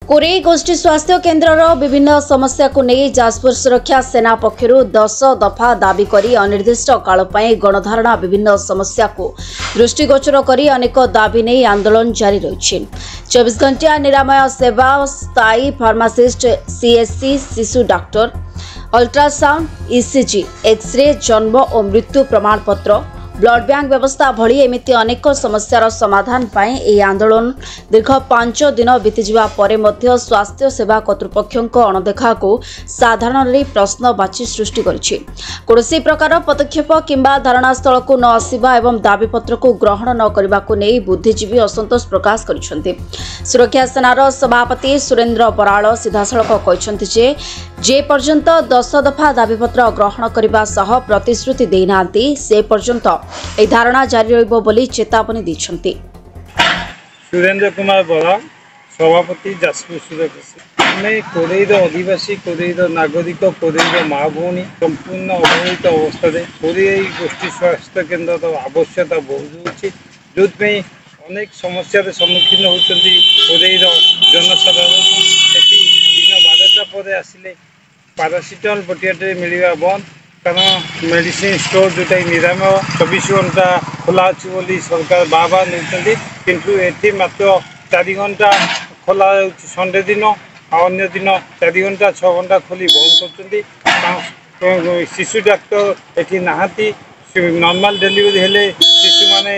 कोरेई गोष्ठी स्वास्थ्य केन्द्र विभिन्न समस्या को नहीं जाजपुर सुरक्षा सेना पक्षर 10 दफा दाबी करी अनिर्दिष्ट काल गणधारणा विभिन्न समस्या को दृष्टिगोचर करी अनेक दाबी नहीं आंदोलन जारी रही। 24 घंटिया निरामय सेवा, स्थायी फार्मासिस्ट, सीएससी, शिशु डाक्टर, अल्ट्रासाउंड, ईसीजी, एक्सरे, जन्म और मृत्यु प्रमाण पत्र, ब्लड बैंक व्यवस्था भली एमिति अनेक समस्यार समाधान पाए यह आंदोलन दीर्घ 5 दिन बीतीजा परे मध्य स्वास्थ्य सेवा कर्तृपक्षों अणदेखा को साधारण प्रश्नवाची सृष्टि करिछि। कौनसी प्रकार पदक्षेप किंबा धारणास्थल को न आसिबा एवं दाबीपत्र को ग्रहण न करबा को नहीं बुद्धिजीवी असंतोष प्रकाश करिसेंति। सुरक्षा सेनार सभापति सुरेंद्र बराल सीधासलख कहिसेंति जे पर्यंत 10 दफा दाबीपत्र ग्रहण करबा सह प्रतिश्रुति देनांती से पर्यंत ए धारणा जारी रहिबो बोली चेतावनी दैछन्ति। सुरेंद्र कुमार बराल सभापति जाजपुर सुरक्षा आमे कोरेईर आदिवासी, कोरेईर नागरिक, कोरेईर माँ भौणी संपूर्ण अवहेलित अवस्था कोरेई गोष्ठी स्वास्थ्य केन्द्र आवश्यकता बहुत होछि, जो अनेक समस्या सम्मुखीन होती कोरेईर जनसाधारण। दिन 12टा पर आसिले पारासीटामोल बटियाटे मिलवा बंद, कारण मेडिसिन स्टोर जोटा निरामय 24 घंटा खोला अच्छी बोली सरकार बाबा नहीं, किंतु एटी मात्र 4 घंटा खोला संडे दिन, अन्य दिन 4 घंटा 6 घंटा खोली बंद कर। शिशु डाक्टर एटी नहाती, नॉर्मल डिलीवरी हेले शिशु माने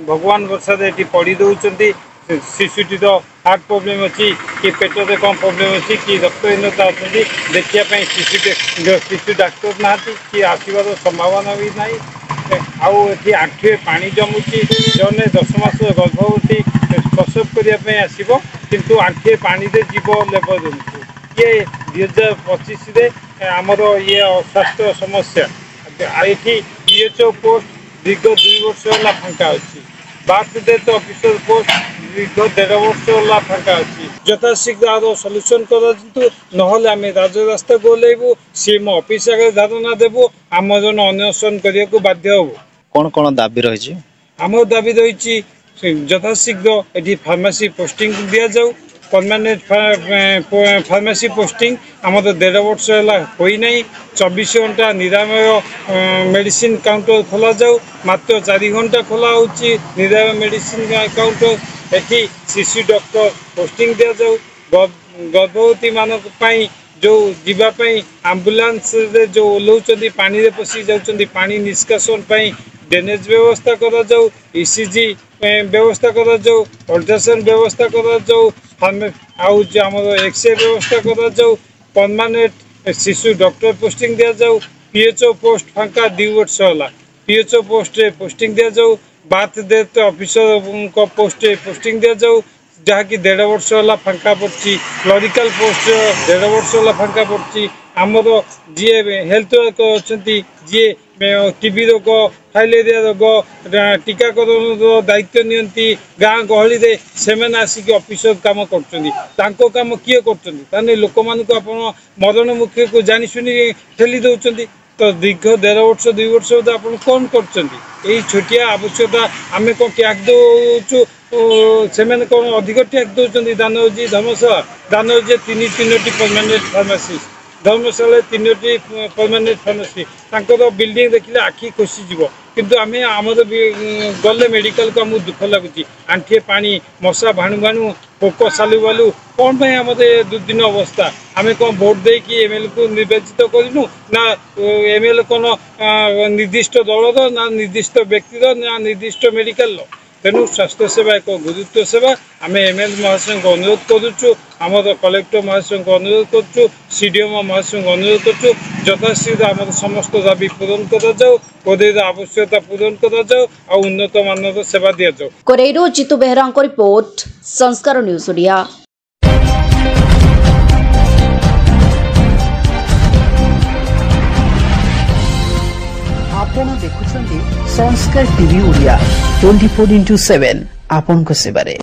भगवान वर्षा एटी पड़ी दौरान। शिशुटी तो हार्ट प्रॉब्लम अच्छी कि पेटरे कौन प्रॉब्लम अच्छी कि रक्तहीनता अच्छी देखापी शिशु डाक्टर ना कि आसबार संभावना भी ना। आठी आंठुए पानी जमुची, जो 10 मास गर्भवती प्रसव करने आसब किंतु आंठुए पानी दे जीव लेबर जमु ये 2025 आमर ये स्वास्थ्य समस्या। ये पीएचओ पोस्ट दीर्घ 2 वर्ष है फांका अच्छी, बार्थ डेथ ऑफिसर पोस्ट दीर्घ 1.5 वर्ष है फांका अच्छी। यथाशीघ्र सल्यूशन कर राजरास्ता को ओल्लू सीएम ऑफिस आगे धारणा देवु, आमरण अनशन करने को बाध्य हबु। कौन कौन दाबी रही? आम दाबी रही यथाशीघ्र ये फार्मासी पोस्टिंग दि जाऊ, परमानेंट फार्मासी पोस्टिंग आम तो 1.5 वर्ष है होना। 24 घंटा निरामय मेडिसिन काउंटर खोल जाऊ, मात्र 4 घंटा खोला होची निरामय मेडिसिन काउंटर। एटी शिशु डॉक्टर पोस्टिंग दि जाऊ, गर्भवती मान जो जीवाई आंबुलांस जो ओल्लाउं पानी रे पशि जाउछन्ती, पानी निष्कासन ड्रेनेज व्यवस्था करा जाऊ, ईसीजी व्यवस्था करा जाऊ, अल्ट्रासाउंड व्यवस्था करा जाऊ, आमर एक्सरे व्यवस्था करा जाऊ, परमानेंट शिशु डॉक्टर पोस्टिंग दि जाऊ। पीएचओ पोस्ट फांका 2 वर्ष है, पीएचओ पोस्ट पोस्टिंग दि जाऊ, बार्थ डेथ ऑफिसर को पोस्ट पोस्टिंग दि जाऊ, जहाँकि 1.5 वर्ष है फांका पड़ी। क्लरिकल पोस्ट 1.5 वर्ष है फांका पड़ी। आमर जी हेल्थ वर्कर अच्छा जी टीबी रोग, फाइलेरिया रोग टीकाकरण दायित्व नियंती गाँ गहली से आसिक ऑफिसर काम कर काम किए कर लोक मान मरण मुखी को जाशुनी ठेली दौरान। तो दीर्घ 1.5 वर्ष 2 वर्ष आप कौन कर छोटिया आवश्यकता आम कौन टैक्स दौचु से कौन अधिक टैक्स दौरान। दानोजी धर्मशाला दानोजी 3टी परमानेंट फार्मासी, धर्मशाला 3टी परमानेंट फार्मासी, बिल्डिंग देखिले आखि खुशीज किंतु आम आमर गले मेडिकल को आमको दुख लगुच। आंठिए पानी मशा भाणु भाणु पोक सालु बालू कौन पाई आम दुर्दिन अवस्था। आम कौन भोट दे कि एमएलए को निर्वाचित करूँ ना एमएलए कौन निर्दिष्ट दलर ना निर्दिष्ट व्यक्तिर ना निर्दिष्ट मेडिकल। तेणु स्वास्थ्य सेवा एक गुरुत्व सेवा। आम एमएलए महाशय को अनुरोध करुचु, आमर कलेक्टर महाशय को अनुरोध करुचु, सीडीएम महाशय को अनुरोध करुचु, यथाशीघ्र आम समस्त दाबी पूरण कर जाऊ, कोरेईर आवश्यकता पूरण कर जाऊ और उन्नत मानर सेवा दि जाऊ। कोरेईरू जितु बेहरा रिपोर्ट, संस्कार न्यूज ओडिया। आपण देखुछन्ती संस्कार टीवी ओडिया 24x7 आपन को सेवारे।